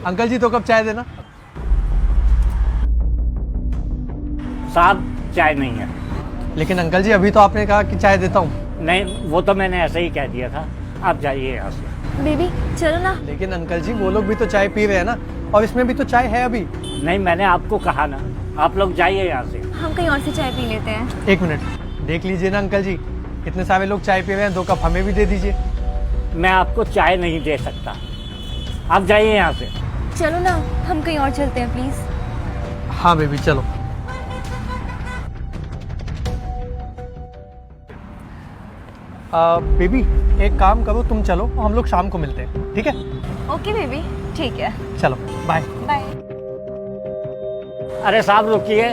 Uncle जी तो कब चाय देना। साहब चाय नहीं है। लेकिन अंकल जी अभी तो आपने कहा कि चाय देता हूँ। नहीं, वो तो मैंने ऐसे ही कह दिया था। आप जाइए यहाँ से। बेबी चलो ना। लेकिन अंकल जी वो लोग भी तो चाय पी रहे हैं ना, और इसमें भी तो चाय है अभी। नहीं, मैंने आपको कहा ना, आप लोग जाइए यहाँ से। हम कहीं और से चाय पी लेते हैं। एक मिनट, देख लीजिए ना अंकल जी, इतने सारे लोग चाय पी रहे हैं, 2 कप हमें भी दे दीजिए। मैं आपको चाय नहीं दे सकता, आप जाइए यहाँ से। चलो ना, हम कहीं और चलते हैं प्लीज। हाँ बेबी चलो। बेबी एक काम करो, तुम चलो, हम लोग शाम को मिलते हैं, ठीक है। ओके बेबी, ठीक है। चलो बाय। बाय। अरे साहब रुकिए,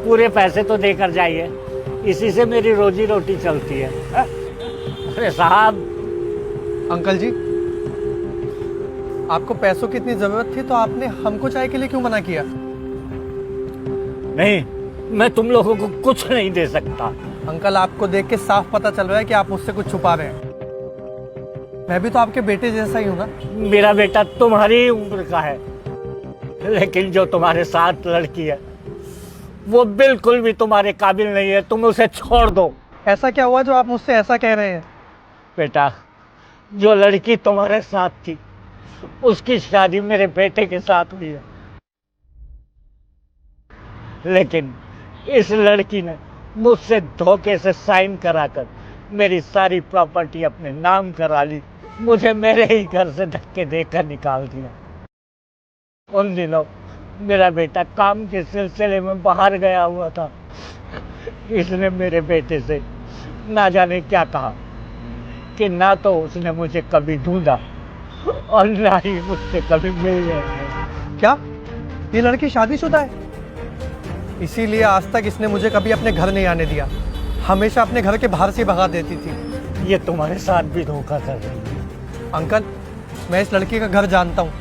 पूरे पैसे तो देकर जाइए, इसी से मेरी रोजी रोटी चलती है। अरे साहब। अंकल जी आपको पैसों की इतनी जरूरत थी तो आपने हमको चाय के लिए क्यों मना किया। नहीं, मैं तुम लोगों को कुछ नहीं दे सकता। अंकल आपको देख के साफ पता चल रहा है कि आप मुझसे कुछ छुपा रहे हैं। मैं भी तो आपके बेटे जैसा ही हूँ ना। मेरा बेटा तुम्हारी ही उम्र का है, लेकिन जो तुम्हारे साथ लड़की है वो बिल्कुल भी तुम्हारे काबिल नहीं है, तुम उसे छोड़ दो। ऐसा क्या हुआ जो आप मुझसे ऐसा कह रहे हैं। बेटा, जो लड़की तुम्हारे साथ थी उसकी शादी मेरे बेटे के साथ हुई है, लेकिन इस लड़की ने मुझसे धोखे से साइन कराकर मेरी सारी प्रॉपर्टी अपने नाम करा ली, मुझे मेरे ही घर से धक्के देकर निकाल दिया। उन दिनों मेरा बेटा काम के सिलसिले में बाहर गया हुआ था, इसने मेरे बेटे से ना जाने क्या कहा कि ना तो उसने मुझे कभी ढूंढा और ना ही मुझसे कभी मिल गया। क्या ये लड़की शादीशुदा है। इसीलिए आज तक इसने मुझे कभी अपने घर नहीं आने दिया, हमेशा अपने घर के बाहर से भगा देती थी। ये तुम्हारे साथ भी धोखा कर रही है। अंकल मैं इस लड़की का घर जानता हूँ,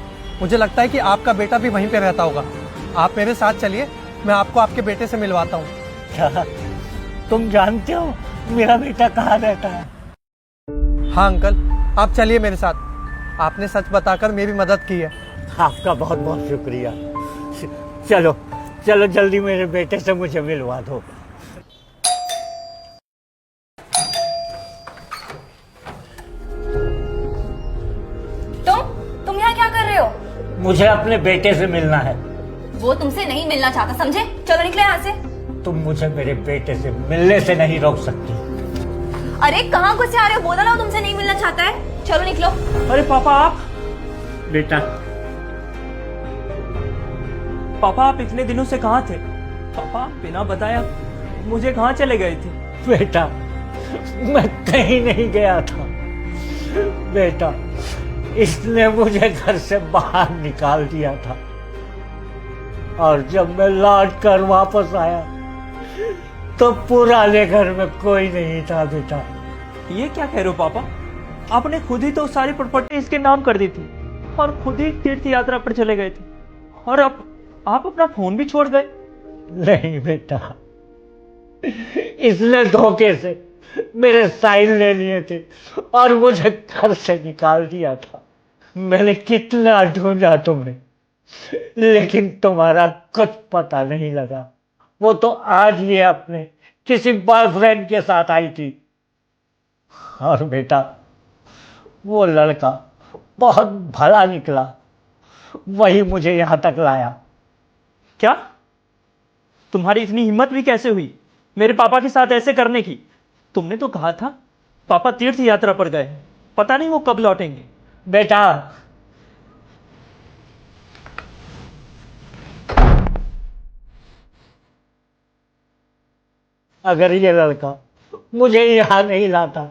मुझे लगता है कि आपका बेटा भी वहीं पे रहता होगा। आप मेरे साथ चलिए, मैं आपको आपके बेटे से मिलवाता हूँ। क्या तुम जानते हो मेरा बेटा कहाँ रहता है? हाँ अंकल आप चलिए मेरे साथ, आपने सच बताकर मेरी मदद की है। आपका बहुत बहुत शुक्रिया। चलो चलो जल्दी मेरे बेटे से मुझे मिलवा दो। तुम यहाँ क्या कर रहे हो। मुझे अपने बेटे से मिलना है। वो तुमसे नहीं मिलना चाहता, समझे। चलो निकले यहाँ से। तुम मुझे मेरे बेटे से मिलने से नहीं रोक सकती। अरे कहाँ गुस्से आ रहे हो, बोला ना वो तुमसे नहीं मिलना चाहता है। चलो निकलो। अरे पापा आप बेटा, पापा आप इतने दिनों से कहाँ थे। पापा बिना बताया मुझे कहाँ चले गए थे। बेटा मैं कहीं नहीं गया था। बेटा इसने मुझे घर से बाहर निकाल दिया था, और जब मैं लौट कर वापस आया तो पुराने घर में कोई नहीं था। बेटा ये क्या कह रहे हो पापा, आपने खुद ही तो सारी प्रॉपर्टी इसके नाम कर दी थी और खुद ही तीर्थ यात्रा पर चले गए थे, और अब आप अपना फोन भी छोड़ गए। नहीं बेटा, इसने धोखे से मेरे साइन ले लिए थे और मुझे घर से निकाल दिया था। मैंने कितना ढूंढा तुम्हें, लेकिन तुम्हारा कुछ पता नहीं लगा। वो तो आज ये अपने किसी बॉयफ्रेंड के साथ आई थी, और बेटा वो लड़का बहुत भला निकला, वही मुझे यहाँ तक लाया। क्या तुम्हारी इतनी हिम्मत भी कैसे हुई मेरे पापा के साथ ऐसे करने की। तुमने तो कहा था पापा तीर्थ यात्रा पर गए, पता नहीं वो कब लौटेंगे। बेटा अगर ये लड़का मुझे यहाँ नहीं लाता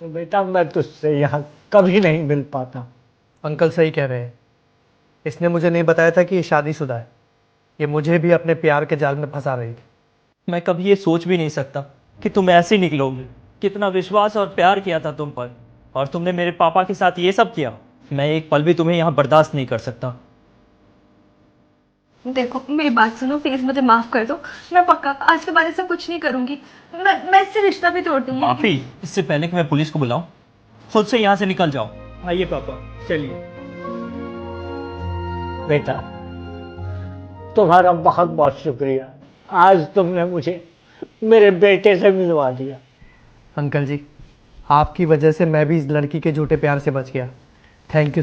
तो बेटा मैं तुझसे यहाँ कभी नहीं मिल पाता। अंकल सही कह रहे हैं, इसने मुझे नहीं बताया था कि ये शादीशुदा है। ये मुझे भी अपने प्यार के जाल में फंसा रही थी। मैं कभी ये सोच भी नहीं सकता कि तुम ऐसे निकलोगे। कितना विश्वास और प्यार किया था तुम पर, और तुमने मेरे पापा के साथ ये सब किया। मैं एक पल भी तुम्हें यहाँ बर्दाश्त नहीं कर सकता। देखो मेरी बात सुनो प्लीज, मुझे माफ कर दो। मैं पक्का आज के बाद ऐसा कुछ नहीं करूंगी। मैं इससे रिश्ता भी तोड़ दूंगी। माफी, इससे पहले कि मैं पुलिस को बुलाऊं, खुद से यहाँ से निकल जाओ। आइए पापा चलिए। बेटा, तुम्हारा बहुत बहुत शुक्रिया। आज तुमने मुझे मेरे बेटे से मिलवा दिया। अंकल जी, आपकी वजह से मैं भी इस लड़की के झूठे प्यार से बच गया। Thank you so